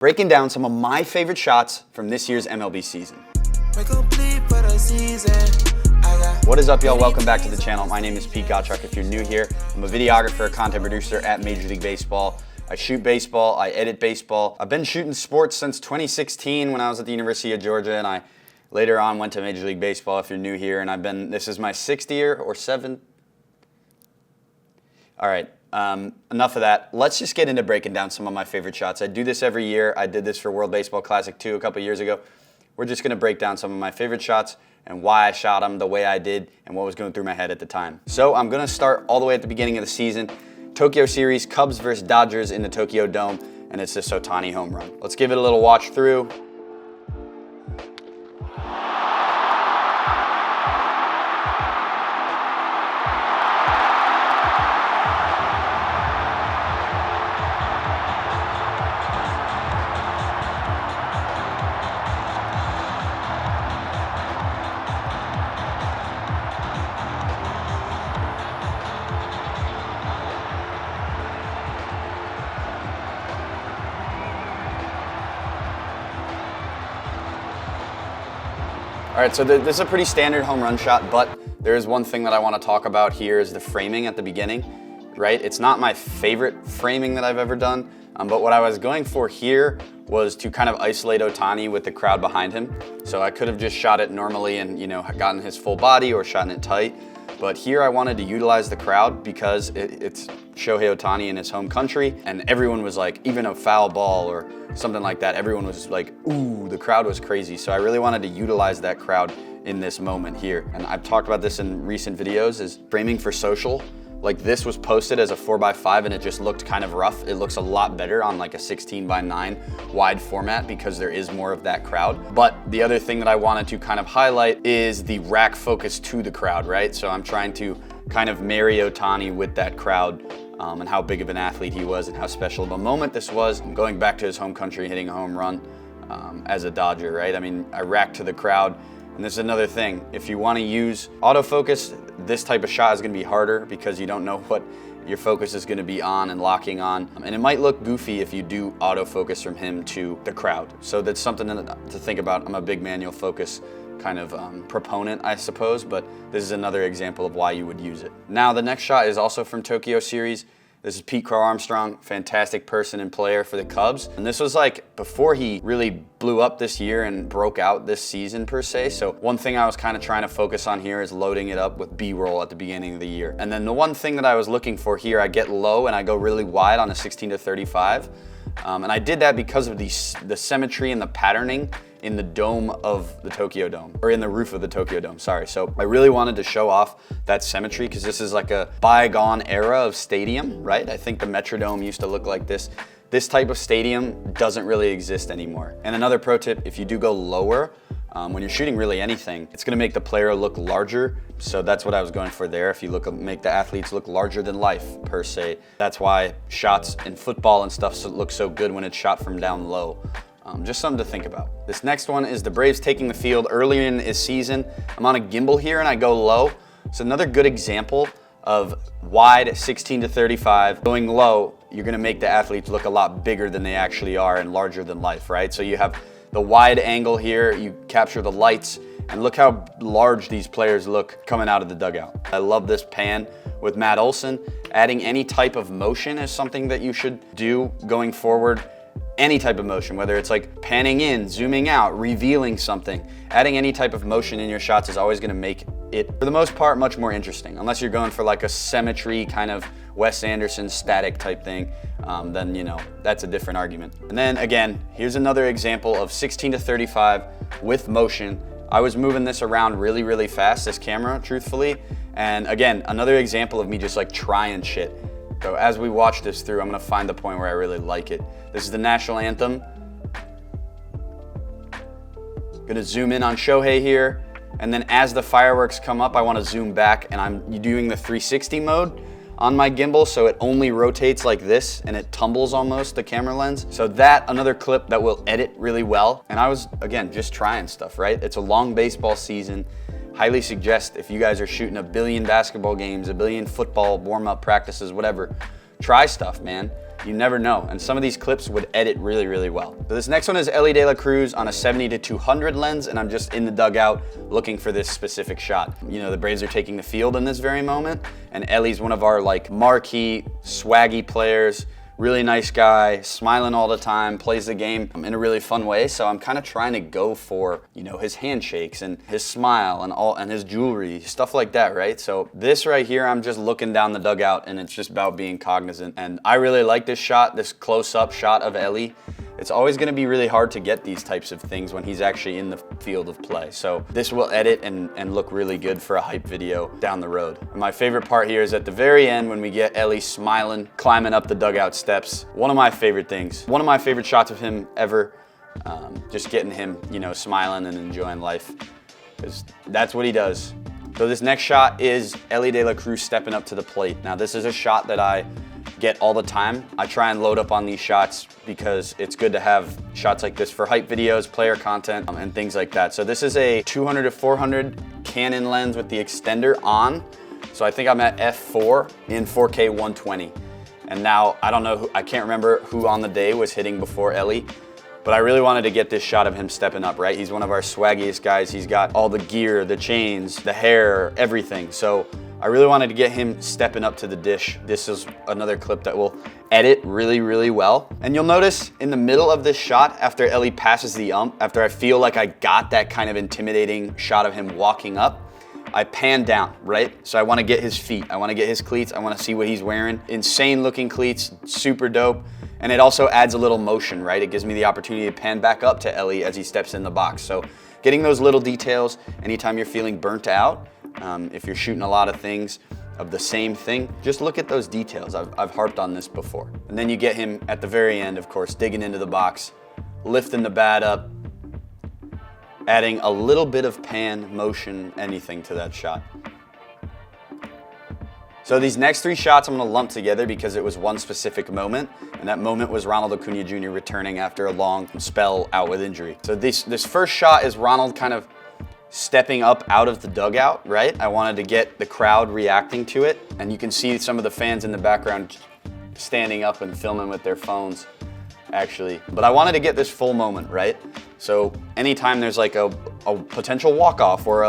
breaking down some of my favorite shots from this year's MLB season. What is up, y'all? Welcome back to the channel. My name is Gottschalk. If you're new here, I'm a videographer, content producer at Major League Baseball. I shoot baseball, I edit baseball. I've been shooting sports since 2016 when I was at the University of Georgia, and I later on went to Major League Baseball if you're new here, and this is my 6th year or 7th. All right, enough of that. Let's just get into breaking down some of my favorite shots. I do this every year. I did this for World Baseball Classic 2 a couple years ago. We're just gonna break down some of my favorite shots and why I shot them the way I did and what was going through my head at the time. So I'm gonna start all the way at the beginning of the season. Tokyo series, Cubs versus Dodgers in the Tokyo Dome, and it's this Ohtani home run. Let's give it a little watch through. All right, so this is a pretty standard home run shot, but there is one thing that I want to talk about here is the framing at the beginning, right? It's not my favorite framing that I've ever done, but what I was going for here was to kind of isolate Ohtani with the crowd behind him. So I could have just shot it normally and, gotten his full body or shot it tight. But here I wanted to utilize the crowd because it's Shohei Ohtani in his home country, and everyone was like, even a foul ball or something like that, everyone was like, ooh, the crowd was crazy. So I really wanted to utilize that crowd in this moment here. And I've talked about this in recent videos, is framing for social. Like this was posted as a 4x5 and it just looked kind of rough. It looks a lot better on like a 16:9 wide format because there is more of that crowd. But the other thing that I wanted to kind of highlight is the rack focus to the crowd, right? So I'm trying to kind of marry Ohtani with that crowd and how big of an athlete he was and how special of a moment this was. Going back to his home country, hitting a home run as a Dodger, right? I mean, I racked to the crowd. And this is another thing, if you want to use autofocus, this type of shot is going to be harder because you don't know what your focus is going to be on and locking on. And it might look goofy if you do autofocus from him to the crowd. So that's something to think about. I'm a big manual focus kind of proponent, I suppose, but this is another example of why you would use it. Now, the next shot is also from Tokyo series. This is Pete Crow Armstrong, fantastic person and player for the Cubs. And this was like before he really blew up this year and broke out this season per se. So one thing I was kind of trying to focus on here is loading it up with B-roll at the beginning of the year. And then the one thing that I was looking for here, I get low and I go really wide on a 16:35. And I did that because of the symmetry and the patterning in the dome of the Tokyo Dome, or in the roof of the Tokyo Dome, sorry. So I really wanted to show off that symmetry because this is like a bygone era of stadium, right? I think the Metrodome used to look like this. This type of stadium doesn't really exist anymore. And another pro tip, if you do go lower, when you're shooting really anything, it's gonna make the player look larger. So that's what I was going for there. If you make the athletes look larger than life per se. That's why shots in football and stuff look so good when it's shot from down low. Just something to think about. This next one is the Braves taking the field earlier in this season. I'm on a gimbal here and I go low. It's another good example of wide 16:35. Going low, you're gonna make the athletes look a lot bigger than they actually are and larger than life, right? So you have the wide angle here, you capture the lights, and look how large these players look coming out of the dugout. I love this pan with Matt Olson. Adding any type of motion is something that you should do going forward. Any type of motion, whether it's like panning in, zooming out, revealing something. Adding any type of motion in your shots is always gonna make it, for the most part, much more interesting. Unless you're going for like a symmetry kind of Wes Anderson static type thing, then that's a different argument. And then again, here's another example of 16:35 with motion. I was moving this around really, really fast, this camera, truthfully. And again, another example of me just like trying shit. So as we watch this through, I'm gonna find the point where I really like it. This is the national anthem. Gonna zoom in on Shohei here. And then as the fireworks come up, I wanna zoom back and I'm doing the 360 mode on my gimbal, so it only rotates like this and it tumbles almost the camera lens. So that, another clip that will edit really well. And I was, again, just trying stuff, right? It's a long baseball season. Highly suggest if you guys are shooting a billion basketball games, a billion football warm-up practices, whatever, try stuff, man. You never know. And some of these clips would edit really, really well. So this next one is Elly De La Cruz on a 70-200 lens, and I'm just in the dugout looking for this specific shot. You know, the Braves are taking the field in this very moment, and Elly's one of our like marquee, swaggy players. Really nice guy, smiling all the time, plays the game in a really fun way. So I'm kind of trying to go for, you know, his handshakes and his smile and his jewelry, stuff like that, right? So this right here, I'm just looking down the dugout and it's just about being cognizant. And I really like this shot, this close-up shot of Elly. It's always gonna be really hard to get these types of things when he's actually in the field of play. So this will edit and look really good for a hype video down the road. And my favorite part here is at the very end when we get Elly smiling, climbing up the dugout steps. One of my favorite things. One of my favorite shots of him ever. Just getting him, you know, smiling and enjoying life. Because that's what he does. So this next shot is Elly De La Cruz stepping up to the plate. Now this is a shot that I get all the time. I try and load up on these shots because it's good to have shots like this for hype videos, player content, and things like that. So this is a 200-400 Canon lens with the extender on. So I think I'm at f4 in 4K 120. And now I don't know I can't remember who on the day was hitting before Elly, but I really wanted to get this shot of him stepping up, right? He's one of our swaggiest guys. He's got all the gear, the chains, the hair, everything. So I really wanted to get him stepping up to the dish. This is another clip that will edit really, really well. And you'll notice in the middle of this shot, after Elly passes the ump, after I feel like I got that kind of intimidating shot of him walking up, I pan down, right? So I wanna get his feet, I wanna get his cleats, I wanna see what he's wearing. Insane looking cleats, super dope. And it also adds a little motion, right? It gives me the opportunity to pan back up to Elly as he steps in the box. So getting those little details, anytime you're feeling burnt out, if you're shooting a lot of things of the same thing, just look at those details. I've harped on this before. And then you get him at the very end, of course, digging into the box, lifting the bat up, adding a little bit of pan, motion, anything to that shot. So these next three shots I'm gonna lump together because it was one specific moment, and that moment was Ronald Acuna Jr. returning after a long spell out with injury. So this first shot is Ronald kind of stepping up out of the dugout, right? I wanted to get the crowd reacting to it, and you can see some of the fans in the background standing up and filming with their phones, actually. But I wanted to get this full moment, right? So anytime there's like a potential walk-off or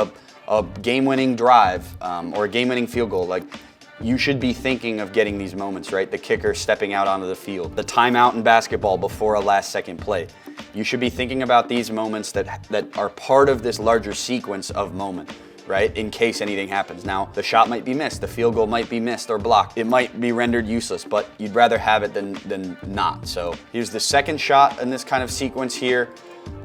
a game-winning drive or a game-winning field goal, like you should be thinking of getting these moments, right? The kicker stepping out onto the field, the timeout in basketball before a last-second play. You should be thinking about these moments that are part of this larger sequence of moment, right? In case anything happens. Now, the shot might be missed, the field goal might be missed or blocked. It might be rendered useless, but you'd rather have it than not. So here's the second shot in this kind of sequence here.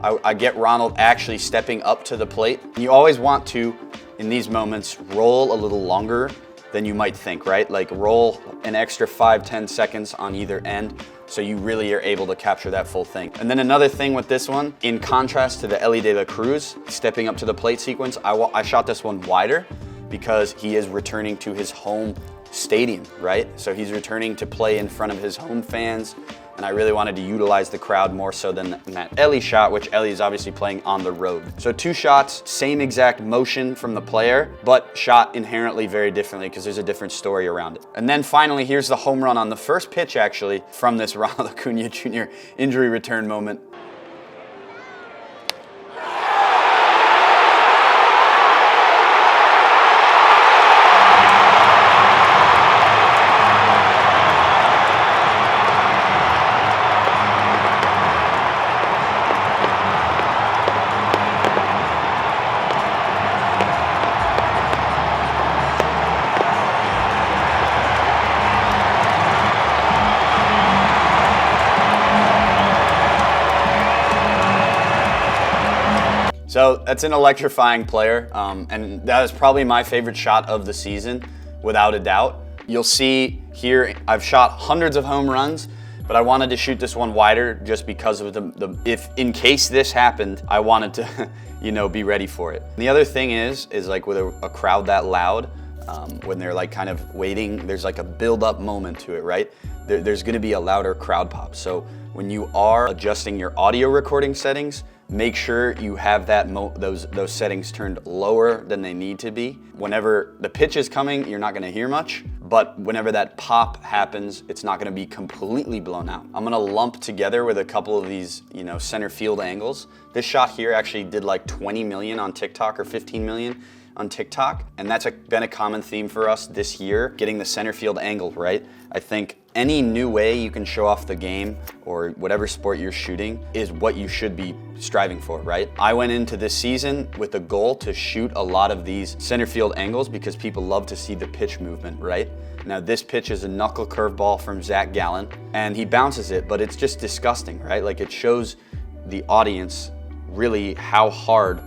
I get Ronald actually stepping up to the plate. You always want to, in these moments, roll a little longer than you might think, right? Like roll an extra 5-10 seconds on either end so you really are able to capture that full thing. And then another thing with this one, in contrast to the Elly De La Cruz stepping up to the plate sequence, I shot this one wider because he is returning to his home stadium, right? So he's returning to play in front of his home fans, and I really wanted to utilize the crowd more so than that Elly shot, which Elly is obviously playing on the road. So two shots, same exact motion from the player, but shot inherently very differently because there's a different story around it. And then finally, here's the home run on the first pitch actually from this Ronald Acuna Jr. injury return moment. So that's an electrifying player, and that is probably my favorite shot of the season, without a doubt. You'll see here, I've shot hundreds of home runs, but I wanted to shoot this one wider just because of if in case this happened, I wanted to, you know, be ready for it. The other thing is like with a crowd that loud, when they're like kind of waiting, there's like a build-up moment to it, right? There's gonna be a louder crowd pop. So when you are adjusting your audio recording settings, make sure you have those settings turned lower than they need to be. Whenever the pitch is coming, you're not gonna hear much, but whenever that pop happens, it's not gonna be completely blown out. I'm gonna lump together with a couple of these, center field angles. This shot here actually did like 20 million on TikTok or 15 million on TikTok, and that's been a common theme for us this year, getting the center field angle right. I think any new way you can show off the game or whatever sport you're shooting is what you should be striving for, right? I went into this season with the goal to shoot a lot of these center field angles because people love to see the pitch movement, right? Now this pitch is a knuckle curveball from Zach Gallen, and he bounces it, but it's just disgusting, right? Like, it shows the audience really how hard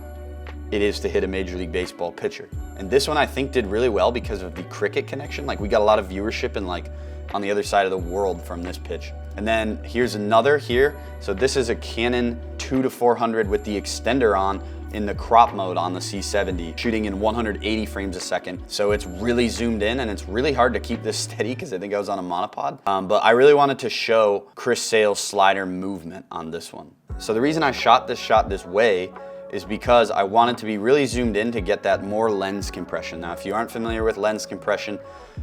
it is to hit a Major League Baseball pitcher. And this one I think did really well because of the cricket connection. Like, we got a lot of viewership and like on the other side of the world from this pitch. And then here's another here. So this is a Canon 2-400 with the extender on in the crop mode on the C70, shooting in 180 frames a second. So it's really zoomed in, and it's really hard to keep this steady because I think I was on a monopod. But I really wanted to show Chris Sale's slider movement on this one. So the reason I shot this way is because I wanted to be really zoomed in to get that more lens compression. Now, if you aren't familiar with lens compression,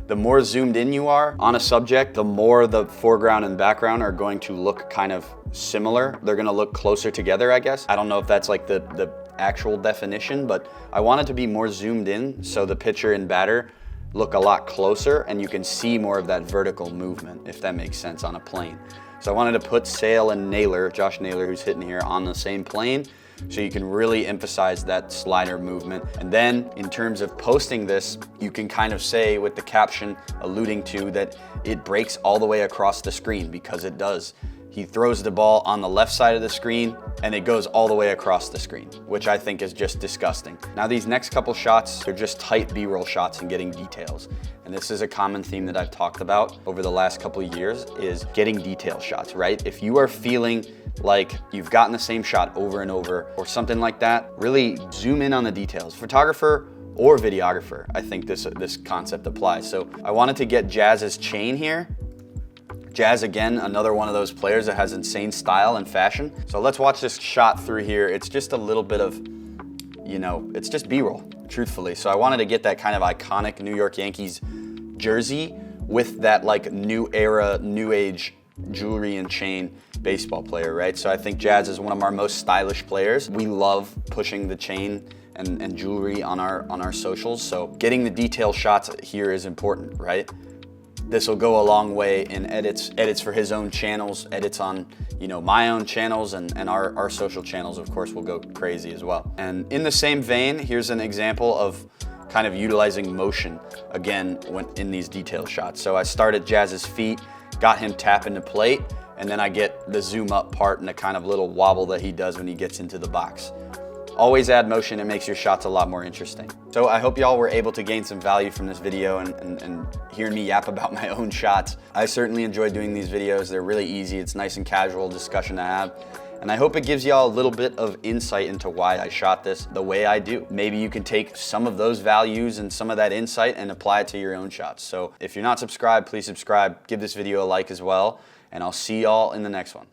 the more zoomed in you are on a subject, the more the foreground and background are going to look kind of similar. They're gonna look closer together, I guess. I don't know if that's like the actual definition, but I wanted to be more zoomed in so the pitcher and batter look a lot closer and you can see more of that vertical movement, if that makes sense, on a plane. So I wanted to put Sale and Naylor, Josh Naylor, who's hitting here, on the same plane, so you can really emphasize that slider movement. And then in terms of posting this, you can kind of say with the caption alluding to that it breaks all the way across the screen, because it does. He throws the ball on the left side of the screen and it goes all the way across the screen, which I think is just disgusting. Now these next couple shots, they're just tight B-roll shots and getting details. And this is a common theme that I've talked about over the last couple of years, is getting detail shots, right? If you are feeling like you've gotten the same shot over and over or something like that, really zoom in on the details. Photographer or videographer, I think this concept applies. So I wanted to get Jazz's chain here. Jazz, again, another one of those players that has insane style and fashion. So let's watch this shot through here. It's just a little bit of, it's just B-roll, truthfully. So I wanted to get that kind of iconic New York Yankees jersey with that like new era, new age jewelry and chain baseball player, right? So I think Jazz is one of our most stylish players. We love pushing the chain and jewelry on our socials. So getting the detail shots here is important, right? This will go a long way in edits for his own channels, edits on my own channels, and our social channels, of course, will go crazy as well. And in the same vein, here's an example of kind of utilizing motion, again, in these detail shots. So I started Jazz's feet, got him tapping the plate, and then I get the zoom up part and the kind of little wobble that he does when he gets into the box. Always add motion, it makes your shots a lot more interesting. So I hope y'all were able to gain some value from this video and hear me yap about my own shots. I certainly enjoy doing these videos. They're really easy. It's nice and casual discussion to have. And I hope it gives y'all a little bit of insight into why I shot this the way I do. Maybe you can take some of those values and some of that insight and apply it to your own shots. So if you're not subscribed, please subscribe. Give this video a like as well. And I'll see y'all in the next one.